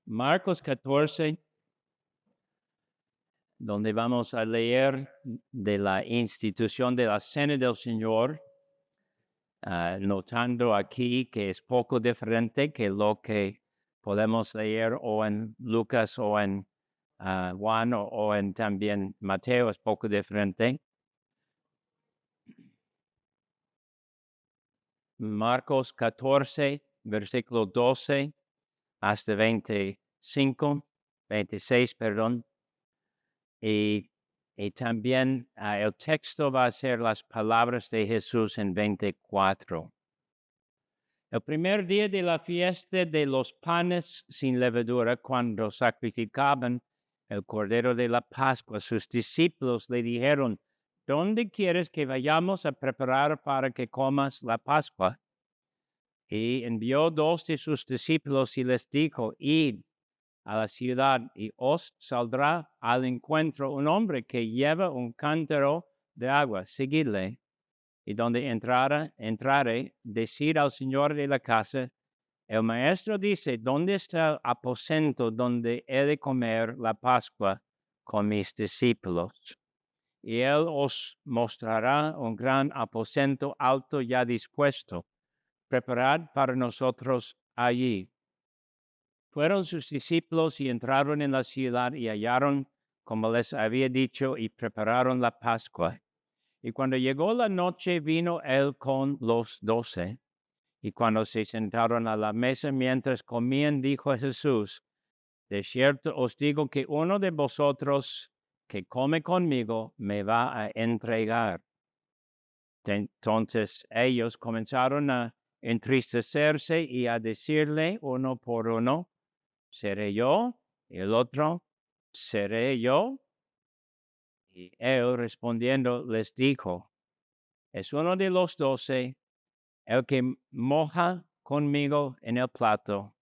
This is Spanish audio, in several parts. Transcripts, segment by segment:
Marcos 14, donde vamos a leer de la institución de la Cena del Señor, notando aquí que es poco diferente que lo que podemos leer o en Lucas o en Juan o en también Mateo, es poco diferente. Marcos 14, versículo 12 hasta 26, perdón. Y también el texto va a ser las palabras de Jesús en 24. El primer día de la fiesta de los panes sin levadura, cuando sacrificaban el cordero de la Pascua, sus discípulos le dijeron, ¿dónde quieres que vayamos a preparar para que comas la Pascua? Y envió 2 de sus discípulos y les dijo, id a la ciudad y os saldrá al encuentro un hombre que lleva un cántaro de agua, seguidle. Y donde entrare, decir al señor de la casa, el maestro dice, ¿dónde está el aposento donde he de comer la Pascua con mis discípulos? Y él os mostrará un gran aposento alto ya dispuesto. Preparad para nosotros allí. Fueron sus discípulos y entraron en la ciudad y hallaron como les había dicho y prepararon la Pascua. Y cuando llegó la noche vino él con los 12. Y cuando se sentaron a la mesa mientras comían, dijo a Jesús, de cierto os digo que uno de vosotros que come conmigo me va a entregar. Entonces ellos comenzaron a entristecerse y a decirle uno por uno, ¿seré yo? Y el otro, ¿seré yo? Y él respondiendo les dijo, es uno de los 12, el que moja conmigo en el plato,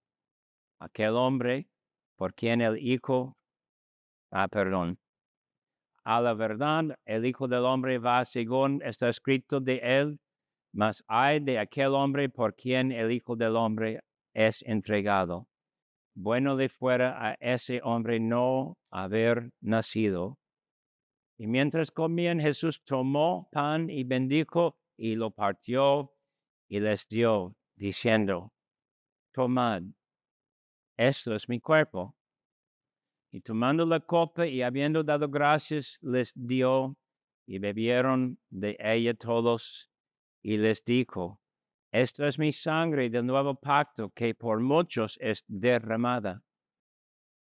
aquel hombre por quien el Hijo, perdón, a la verdad el Hijo del Hombre va según está escrito de él, mas hay de aquel hombre por quien el Hijo del Hombre es entregado. Bueno le fuera a ese hombre no haber nacido. Y mientras comían, Jesús tomó pan y bendijo y lo partió y les dio, diciendo, tomad, esto es mi cuerpo. Y tomando la copa y habiendo dado gracias, les dio y bebieron de ella todos y les dijo, esta es mi sangre del nuevo pacto que por muchos es derramada.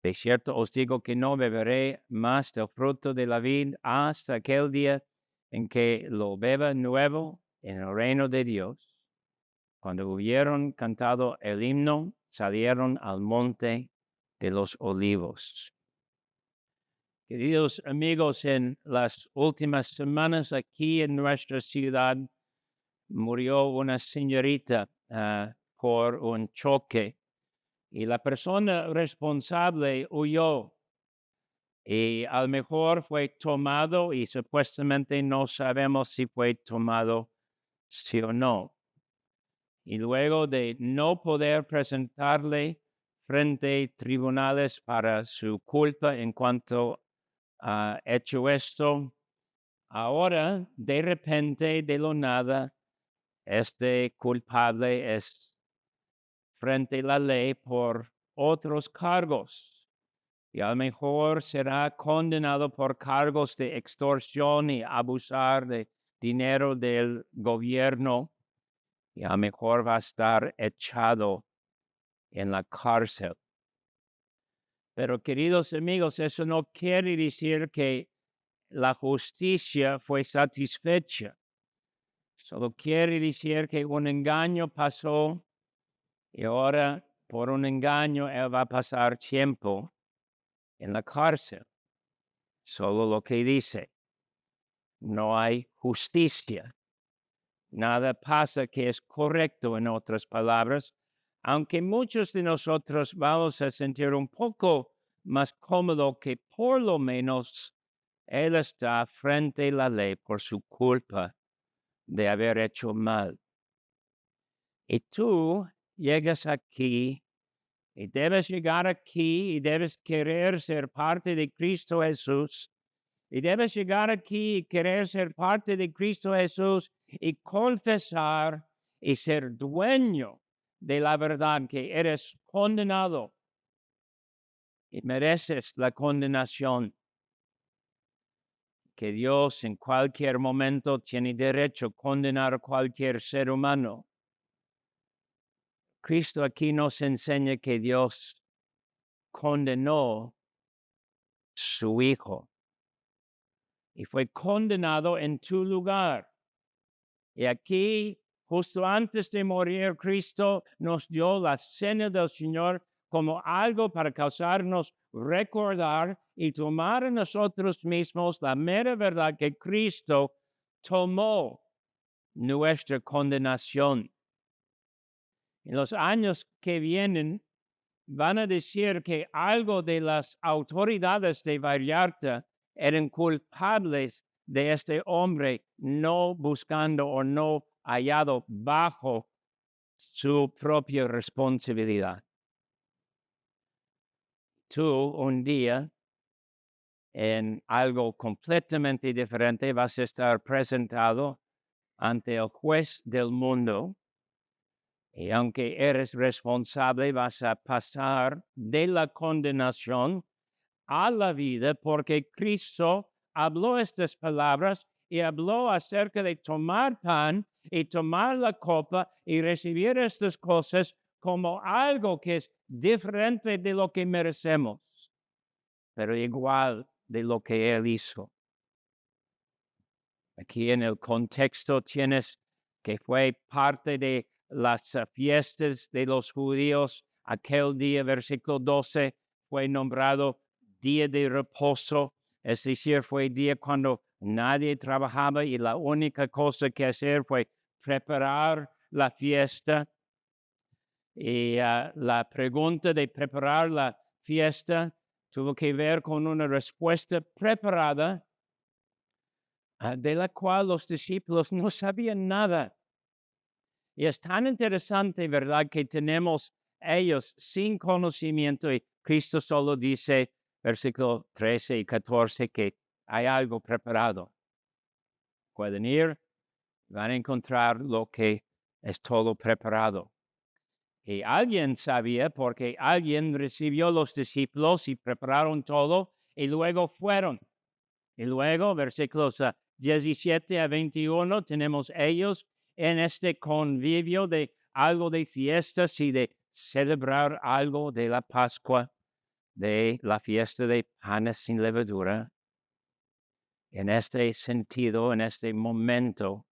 De cierto os digo que no beberé más del fruto de la vid hasta aquel día en que lo beba nuevo en el reino de Dios. Cuando hubieron cantado el himno, salieron al monte de los olivos. Queridos amigos, en las últimas semanas aquí en nuestra ciudad murió una señorita por un choque y la persona responsable huyó. Y a lo mejor fue tomado y supuestamente no sabemos si fue tomado sí o no. Y luego de no poder presentarle frente a tribunales para su culpa en cuanto a hecho esto, ahora de repente, de lo nada, este culpable es frente a la ley por otros cargos. Y a lo mejor será condenado por cargos de extorsión y abusar de dinero del gobierno y a lo mejor va a estar echado en la cárcel. Pero queridos amigos, eso no quiere decir que la justicia fue satisfecha. Solo quiere decir que un engaño pasó y ahora por un engaño él va a pasar tiempo en la cárcel. Solo lo que dice. No hay justicia. Nada pasa que es correcto, en otras palabras, aunque muchos de nosotros vamos a sentir un poco más cómodo que por lo menos Él está frente a la ley por su culpa de haber hecho mal. Y tú llegas aquí y debes llegar aquí y debes querer ser parte de Cristo Jesús. Y debes llegar aquí y querer ser parte de Cristo Jesús y confesar y ser dueño de la verdad que eres condenado y mereces la condenación, que Dios en cualquier momento tiene derecho a condenar a cualquier ser humano. Cristo aquí nos enseña que Dios condenó su Hijo y fue condenado en tu lugar. Y aquí, justo antes de morir, Cristo nos dio la cena del Señor como algo para causarnos recordar y tomar en nosotros mismos la mera verdad que Cristo tomó nuestra condenación. En los años que vienen, van a decir que algo de las autoridades de Vallarta eran culpables de este hombre no buscando o no hallado bajo su propia responsabilidad. Tú un día, en algo completamente diferente, vas a estar presentado ante el juez del mundo. Y aunque eres responsable, vas a pasar de la condenación a la vida, porque Cristo habló estas palabras y habló acerca de tomar pan y tomar la copa y recibir estas cosas como algo que es diferente de lo que merecemos, pero igual de lo que Él hizo. Aquí en el contexto tienes que fue parte de las fiestas de los judíos. Aquel día, versículo 12, fue nombrado día de reposo, es decir, fue día cuando nadie trabajaba y la única cosa que hacer fue preparar la fiesta. Y la pregunta de preparar la fiesta tuvo que ver con una respuesta preparada de la cual los discípulos no sabían nada. Y es tan interesante, ¿verdad?, que tenemos ellos sin conocimiento y Cristo solo dice, versículo 13 y 14, que hay algo preparado. Pueden ir, van a encontrar lo que es todo preparado. Y alguien sabía porque alguien recibió los discípulos y prepararon todo y luego fueron. Y luego, versículos 17 a 21, tenemos ellos en este convivio de algo de fiestas y de celebrar algo de la Pascua, de la fiesta de panes sin levadura. En este sentido, en este momento,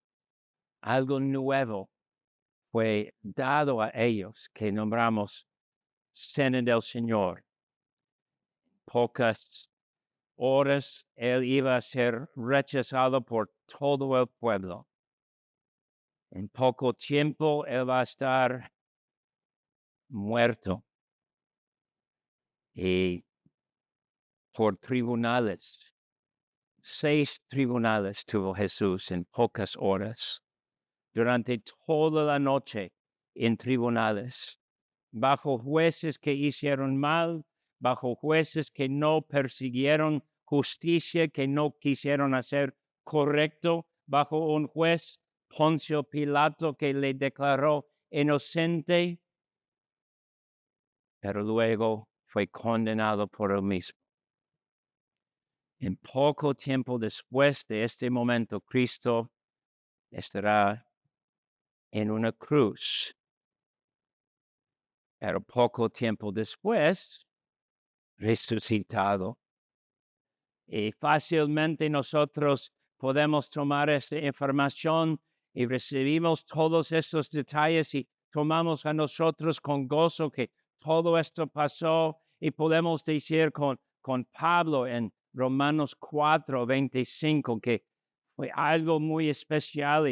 algo nuevo fue dado a ellos que nombramos Cena del Señor. Pocas horas él iba a ser rechazado por todo el pueblo. En poco tiempo él va a estar muerto. Y por tribunales, 6 tribunales tuvo Jesús en pocas horas. Durante toda la noche en tribunales, bajo jueces que hicieron mal, bajo jueces que no persiguieron justicia, que no quisieron hacer correcto, bajo un juez, Poncio Pilato, que le declaró inocente, pero luego fue condenado por él mismo. En poco tiempo después de este momento, Cristo estará en una cruz. Pero poco tiempo después, resucitado. Y fácilmente nosotros podemos tomar esta información y recibimos todos estos detalles y tomamos a nosotros con gozo que todo esto pasó y podemos decir con Pablo en Romanos 4:25 que fue algo muy especial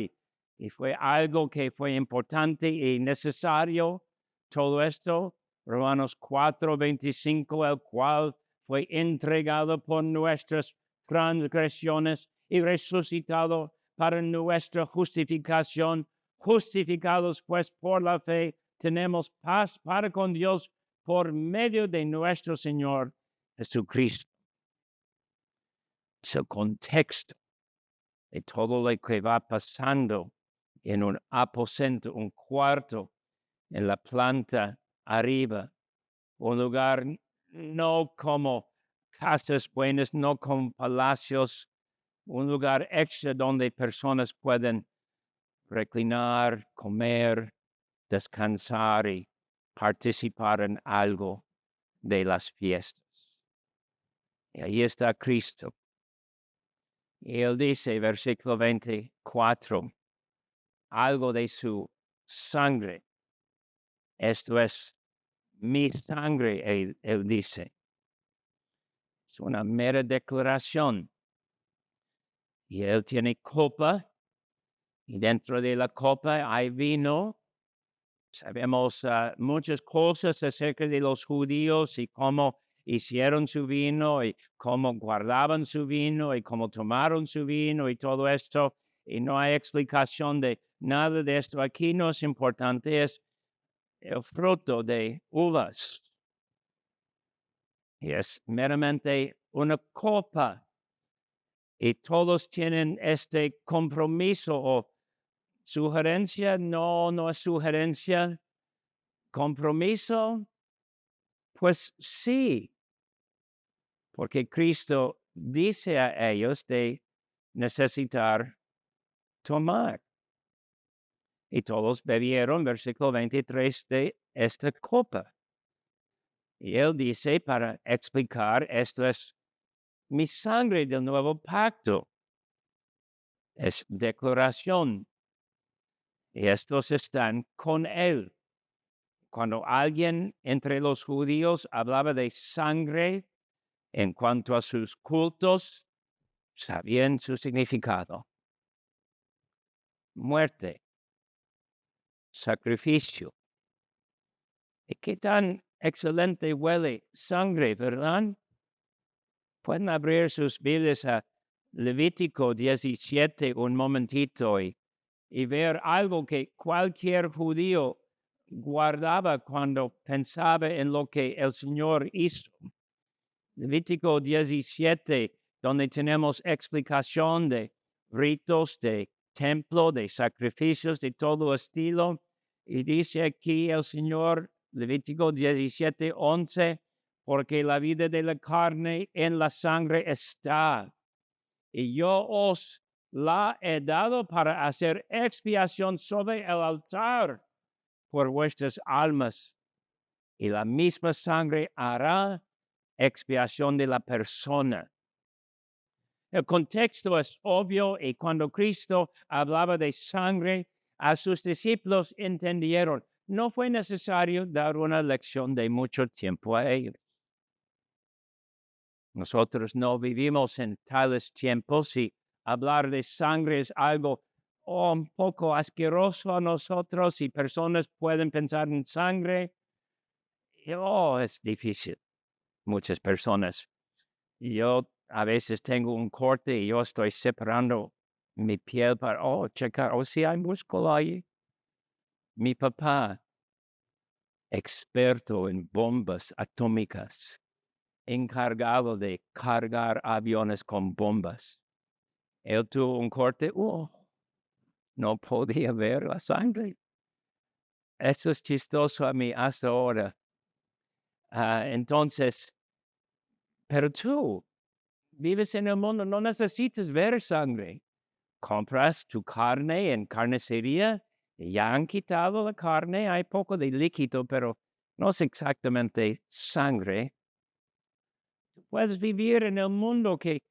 y fue algo que fue importante y necesario. Todo esto, Romanos 4:25, el cual fue entregado por nuestras transgresiones y resucitado para nuestra justificación. Justificados pues por la fe, tenemos paz para con Dios por medio de nuestro Señor Jesucristo. Es el contexto de todo lo que va pasando en un aposento, un cuarto en la planta arriba, un lugar no como casas buenas, no como palacios, un lugar extra donde personas pueden reclinar, comer, descansar y participar en algo de las fiestas. Y ahí está Cristo. Y él dice, versículo 24, algo de su sangre. Esto es mi sangre, él dice. Es una mera declaración. Y él tiene copa, y dentro de la copa hay vino. Sabemos muchas cosas acerca de los judíos y cómo hicieron su vino y cómo guardaban su vino y cómo tomaron su vino y todo esto. Y no hay explicación de nada de esto aquí. No es importante, es el fruto de uvas. Y es meramente una copa. Y todos tienen este compromiso o sugerencia. No es sugerencia. Compromiso. Pues sí, porque Cristo dice a ellos de necesitar tomar. Y todos bebieron, versículo 23, de esta copa. Y él dice, para explicar, esto es mi sangre del nuevo pacto. Es declaración. Y estos están con él. Cuando alguien entre los judíos hablaba de sangre en cuanto a sus cultos, sabían su significado. Muerte, sacrificio. ¿Y qué tan excelente huele sangre, verdad? Pueden abrir sus Biblias a Levítico 17 un momentito y ver algo que cualquier judío guardaba cuando pensaba en lo que el Señor hizo. Levítico 17, donde tenemos explicación de ritos de templo, de sacrificios de todo estilo. Y dice aquí el Señor, Levítico 17, 11, porque la vida de la carne en la sangre está. Y yo os la he dado para hacer expiación sobre el altar por vuestras almas. Y la misma sangre hará expiación de la persona. El contexto es obvio y cuando Cristo hablaba de sangre, a sus discípulos entendieron. No fue necesario dar una lección de mucho tiempo a ellos. Nosotros no vivimos en tales tiempos y hablar de sangre es algo un poco asqueroso a nosotros y personas pueden pensar en sangre. Es difícil. Muchas personas. Yo a veces tengo un corte y yo estoy separando mi piel para, checar, si hay músculo ahí. Mi papá, experto en bombas atómicas, encargado de cargar aviones con bombas. Él tuvo un corte, no podía ver la sangre. Eso es chistoso a mí hasta ahora. Entonces, pero tú vives en el mundo, no necesitas ver sangre. Compras tu carne en carnicería, y ya han quitado la carne, hay poco de líquido, pero no es exactamente sangre. Puedes vivir en el mundo que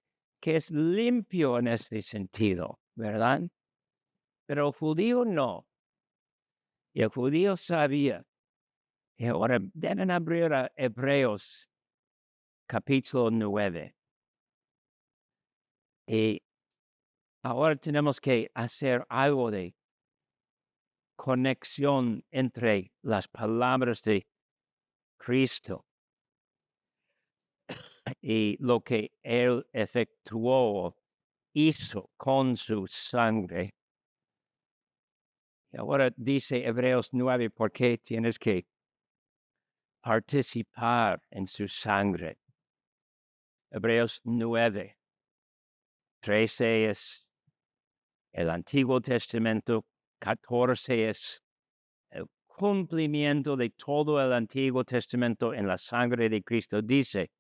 es limpio en este sentido, ¿verdad? Pero el judío no. Y el judío sabía. Y ahora deben abrir a Hebreos capítulo 9. Y ahora tenemos que hacer algo de conexión entre las palabras de Cristo y lo que Él efectuó, hizo con su sangre. Y ahora dice Hebreos 9, ¿por qué tienes que participar en su sangre. Hebreos 9:13 es el Antiguo Testamento, 14 es el cumplimiento de todo el Antiguo Testamento en la sangre de Cristo. Dice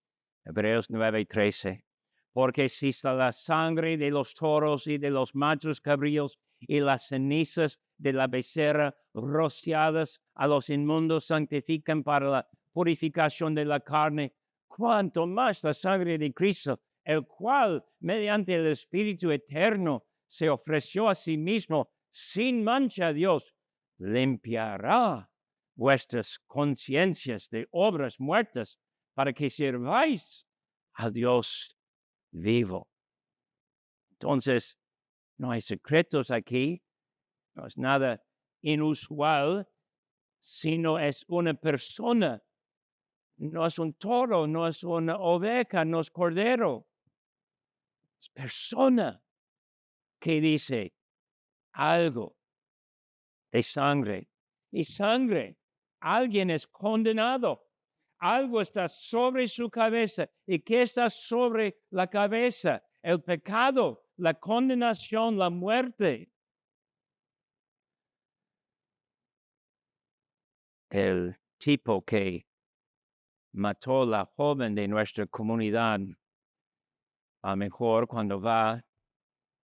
Hebreos 9:13, porque si la sangre de los toros y de los machos cabríos y las cenizas de la becerra rociadas a los inmundos santifican para la purificación de la carne, cuanto más la sangre de Cristo, el cual mediante el Espíritu eterno se ofreció a sí mismo sin mancha a Dios, limpiará vuestras conciencias de obras muertas para que sirváis a Dios vivo. Entonces, no hay secretos aquí, no es nada inusual, sino es una persona, no es un toro, no es una oveja, no es cordero, es persona que dice algo de sangre. Y sangre, alguien es condenado. Algo está sobre su cabeza. ¿Y qué está sobre la cabeza? El pecado, la condenación, la muerte. El tipo que mató a la joven de nuestra comunidad, a mejor cuando va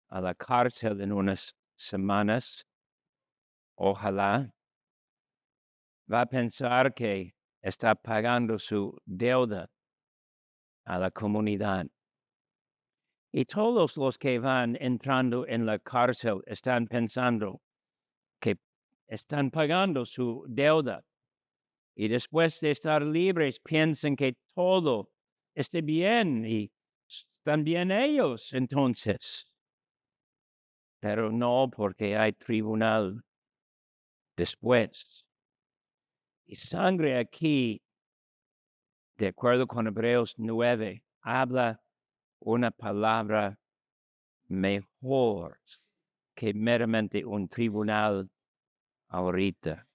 a la cárcel en unas semanas, ojalá, va a pensar que está pagando su deuda a la comunidad. Y todos los que van entrando en la cárcel están pensando que están pagando su deuda. Y después de estar libres, piensan que todo esté bien y están bien ellos entonces. Pero no, porque hay tribunal después. Y sangre aquí, de acuerdo con Hebreos 9, habla una palabra mejor que meramente un tribunal ahorita.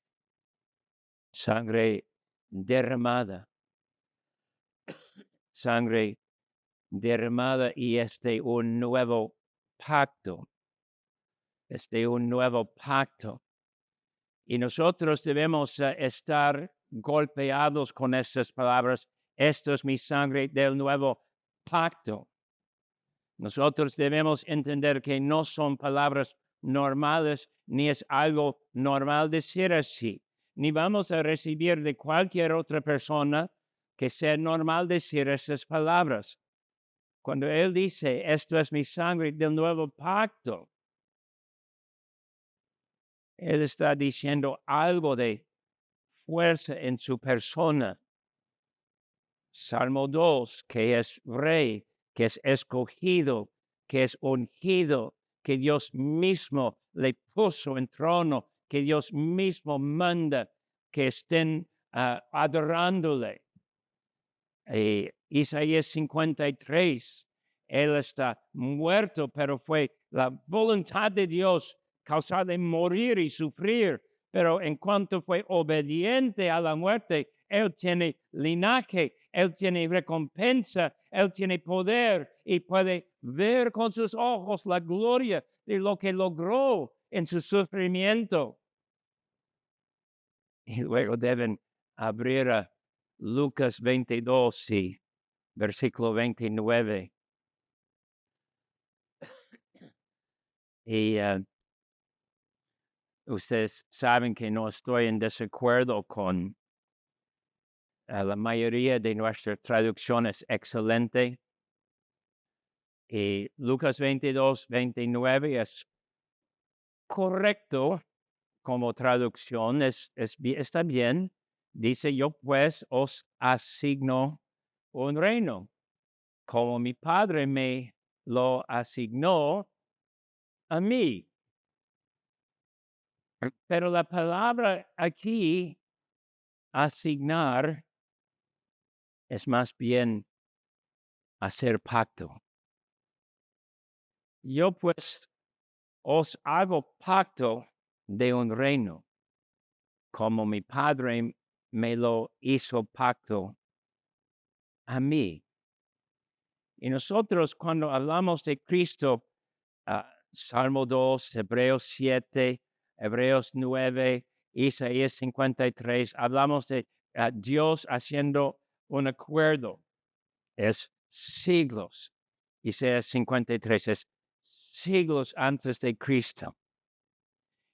Sangre derramada. Sangre derramada y un nuevo pacto. Un nuevo pacto. Y nosotros debemos estar golpeados con estas palabras. Esto es mi sangre del nuevo pacto. Nosotros debemos entender que no son palabras normales, ni es algo normal decir así, ni vamos a recibir de cualquier otra persona que sea normal decir esas palabras. Cuando Él dice, esto es mi sangre del nuevo pacto, Él está diciendo algo de fuerza en su persona. Salmo 2, que es rey, que es escogido, que es ungido, que Dios mismo le puso en trono, que Dios mismo manda que estén adorándole. Isaías 53, Él está muerto, pero fue la voluntad de Dios causarle morir y sufrir. Pero en cuanto fue obediente a la muerte, Él tiene linaje, Él tiene recompensa, Él tiene poder y puede ver con sus ojos la gloria de lo que logró en su sufrimiento. Y luego deben abrir a Lucas 22 y versículo 29. Y ustedes saben que no estoy en desacuerdo con la mayoría de nuestras traducciones excelente. Y Lucas 22:29 es correcto como traducción, está bien. Dice, yo pues os asigno un reino, como mi Padre me lo asignó a mí. Pero la palabra aquí, asignar, es más bien hacer pacto. Yo pues os hago pacto de un reino, como mi Padre me lo hizo pacto a mí. Y nosotros cuando hablamos de Cristo, Salmo 2, Hebreos 7, Hebreos 9, Isaías 53, hablamos de Dios haciendo un acuerdo. Es siglos. Isaías 53 es siglos antes de Cristo.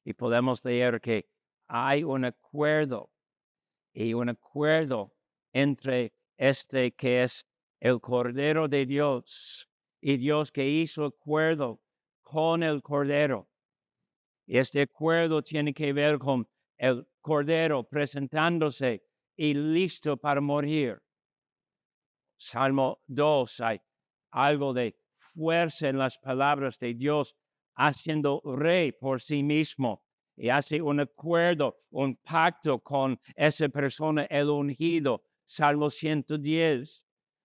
Y podemos leer que hay un acuerdo y un acuerdo entre que es el Cordero de Dios y Dios que hizo acuerdo con el Cordero. Y este acuerdo tiene que ver con el Cordero presentándose y listo para morir. Salmo 2, hay algo de fuerza en las palabras de Dios, haciendo rey por sí mismo y hace un acuerdo, un pacto con esa persona, el ungido. Salmo 110,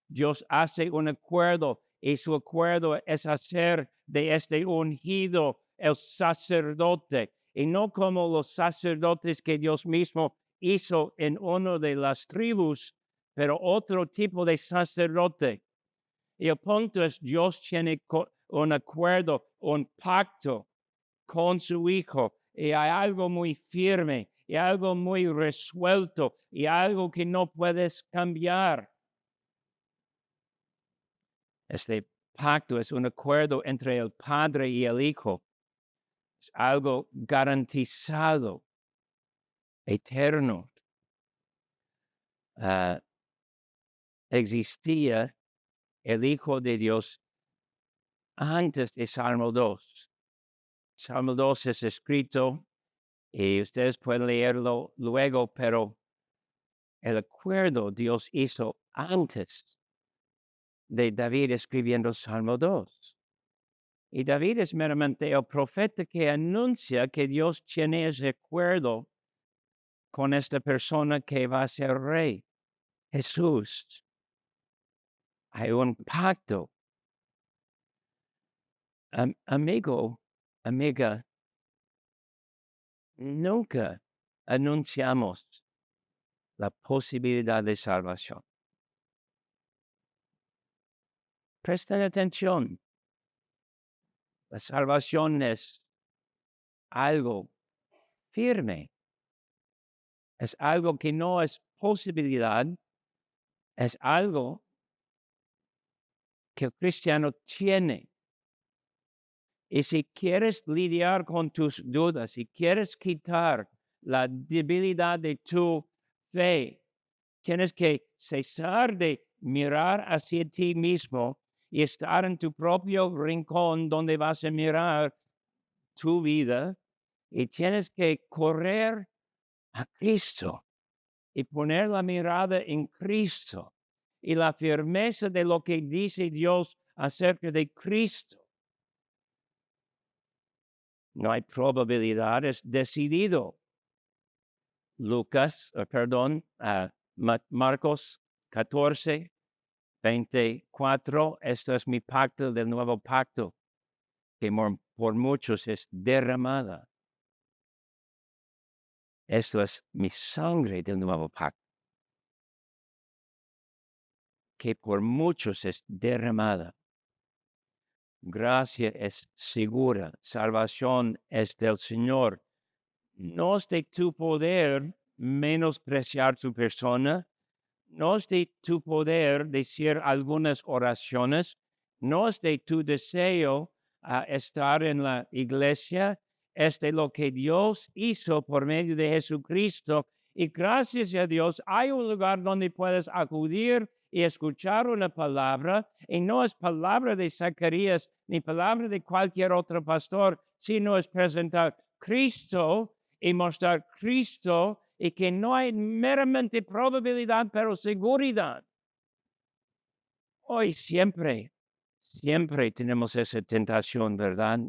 Dios hace un acuerdo y su acuerdo es hacer de este ungido el sacerdote y no como los sacerdotes que Dios mismo hizo en una de las tribus, pero otro tipo de sacerdote. Y el punto es, Dios tiene un acuerdo, un pacto con su Hijo. Y hay algo muy firme, y algo muy resuelto, y algo que no puedes cambiar. Este pacto es un acuerdo entre el Padre y el Hijo. Es algo garantizado, eterno. Existía el Hijo de Dios antes de Salmo 2. Salmo 2 es escrito y ustedes pueden leerlo luego, pero el acuerdo Dios hizo antes de David escribiendo Salmo 2. Y David es meramente el profeta que anuncia que Dios tiene ese acuerdo con esta persona que va a ser rey, Jesús. Hay un pacto. Amigo, amiga, nunca anunciamos la posibilidad de salvación. Presten atención. La salvación es algo firme. Es algo que no es posibilidad. Es algo que el cristiano tiene. Y si quieres lidiar con tus dudas, si quieres quitar la debilidad de tu fe, tienes que cesar de mirar hacia ti mismo y estar en tu propio rincón donde vas a mirar tu vida y tienes que correr a Cristo y poner la mirada en Cristo y la firmeza de lo que dice Dios acerca de Cristo. No hay probabilidad, es decidido. Marcos 14, 24, esto es mi pacto del nuevo pacto, que por muchos es derramada. Esto es mi sangre del nuevo pacto, que por muchos es derramada. Gracia es segura, salvación es del Señor. No es de tu poder menospreciar tu persona, no es de tu poder decir algunas oraciones, no es de tu deseo estar en la iglesia, es de lo que Dios hizo por medio de Jesucristo. Y gracias a Dios hay un lugar donde puedes acudir y escuchar una palabra, y no es palabra de Zacarías ni palabra de cualquier otro pastor, sino es presentar Cristo y mostrar Cristo y que no hay meramente probabilidad, pero seguridad. Hoy siempre tenemos esa tentación, ¿verdad?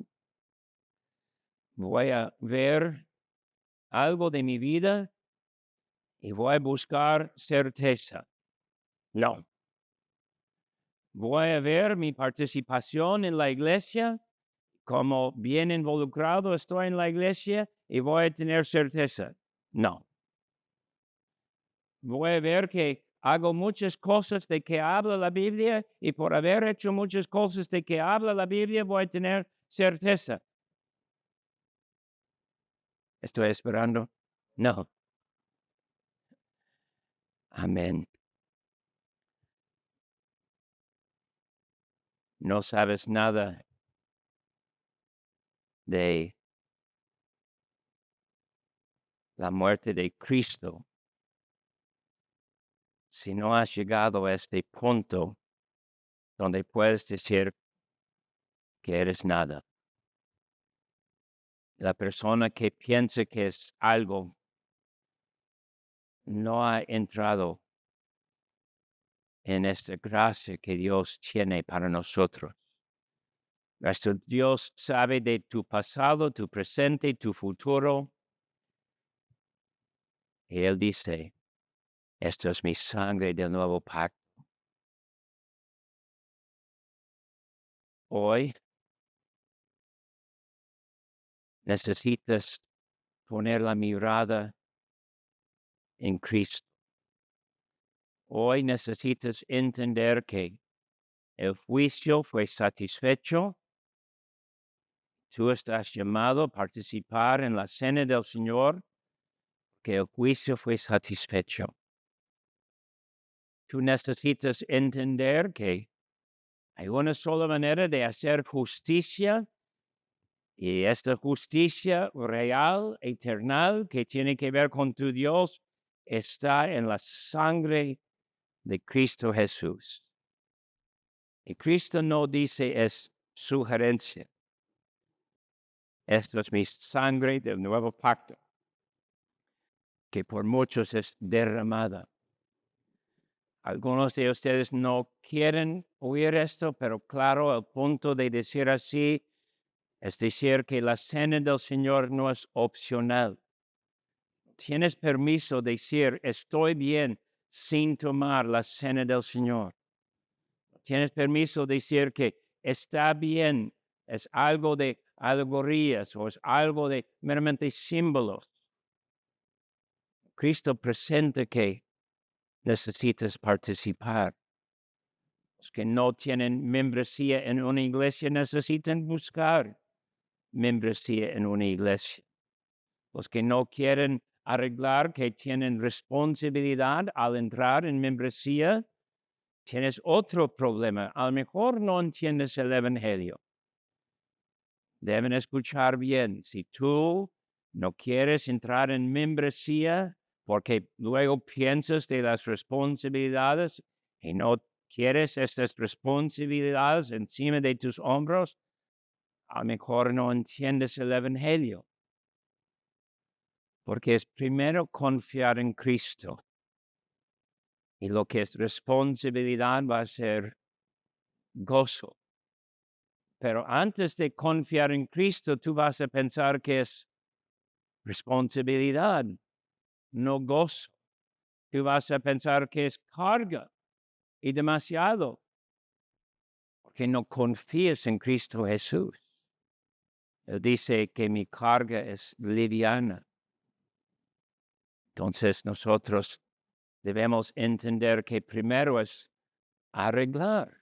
Voy a ver algo de mi vida y voy a buscar certeza. No. Voy a ver mi participación en la iglesia, como bien involucrado estoy en la iglesia y voy a tener certeza. No. voy a ver que hago muchas cosas de que habla la Biblia y por haber hecho muchas cosas de que habla la Biblia voy a tener certeza. Estoy esperando. No. Amén. No sabes nada de la muerte de Cristo si no has llegado a este punto donde puedes decir que eres nada. La persona que piensa que es algo no ha entrado en esta gracia que Dios tiene para nosotros. Nuestro Dios sabe de tu pasado, tu presente, tu futuro. Y Él dice, esto es mi sangre del nuevo pacto. Hoy necesitas poner la mirada en Cristo. Hoy necesitas entender que el juicio fue satisfecho. Tú estás llamado a participar en la cena del Señor, que el juicio fue satisfecho. Tú necesitas entender que hay una sola manera de hacer justicia, y esta justicia real, eterna, que tiene que ver con tu Dios, está en la sangre de Cristo Jesús. Y Cristo no dice es sugerencia. Esto es mi sangre del nuevo pacto, que por muchos es derramada. Algunos de ustedes no quieren oír esto, pero claro, el punto de decir así es decir que la cena del Señor no es opcional. Tienes permiso de decir, estoy bien sin tomar la cena del Señor. Tienes permiso de decir que está bien, es algo de alegorías o es algo de meramente símbolos. Cristo presenta que necesitas participar. Los que no tienen membresía en una iglesia necesitan buscar membresía en una iglesia. Los que no quieren arreglar, que tienen responsabilidad al entrar en membresía, tienes otro problema. A lo mejor no entiendes el evangelio. Deben escuchar bien. Si tú no quieres entrar en membresía porque luego piensas de las responsabilidades y no quieres estas responsabilidades encima de tus hombros, a lo mejor no entiendes el evangelio. Porque es primero confiar en Cristo. Y lo que es responsabilidad va a ser gozo. Pero antes de confiar en Cristo, tú vas a pensar que es responsabilidad, no gozo. Tú vas a pensar que es carga y demasiado, porque no confías en Cristo Jesús. Él dice que mi carga es liviana. Entonces nosotros debemos entender que primero es arreglar,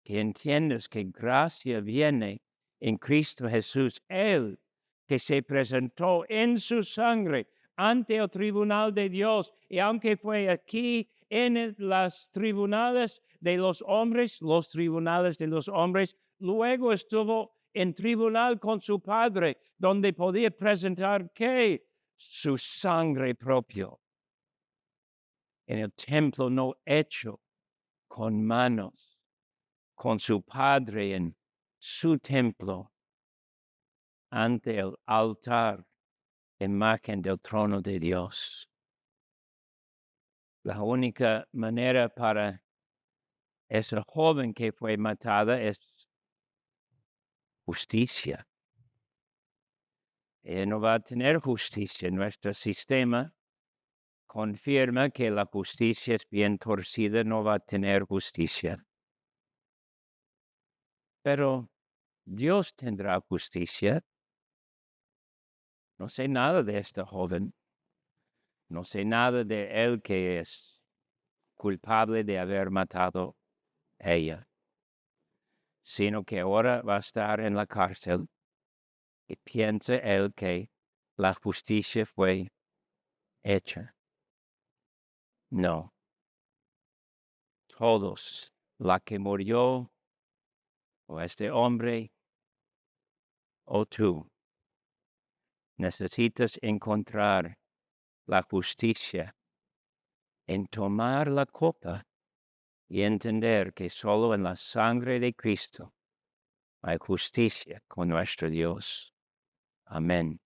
que entiendes que gracia viene en Cristo Jesús, Él que se presentó en su sangre ante el tribunal de Dios, y aunque fue aquí en los tribunales de los hombres, luego estuvo en tribunal con su Padre, donde podía presentar ¿qué? Su sangre propio en el templo no hecho con manos, con su Padre en su templo, ante el altar, imagen del trono de Dios. La única manera para esa joven que fue matada es justicia. Ella no va a tener justicia. Nuestro sistema confirma que la justicia es bien torcida, no va a tener justicia. Pero Dios tendrá justicia. No sé nada de esta joven. No sé nada de él que es culpable de haber matado a ella, sino que ahora va a estar en la cárcel y piensa él que la justicia fue hecha. No, todos, la que murió, o este hombre, o tú, necesitas encontrar la justicia en tomar la copa y entender que solo en la sangre de Cristo hay justicia con nuestro Dios. Amén.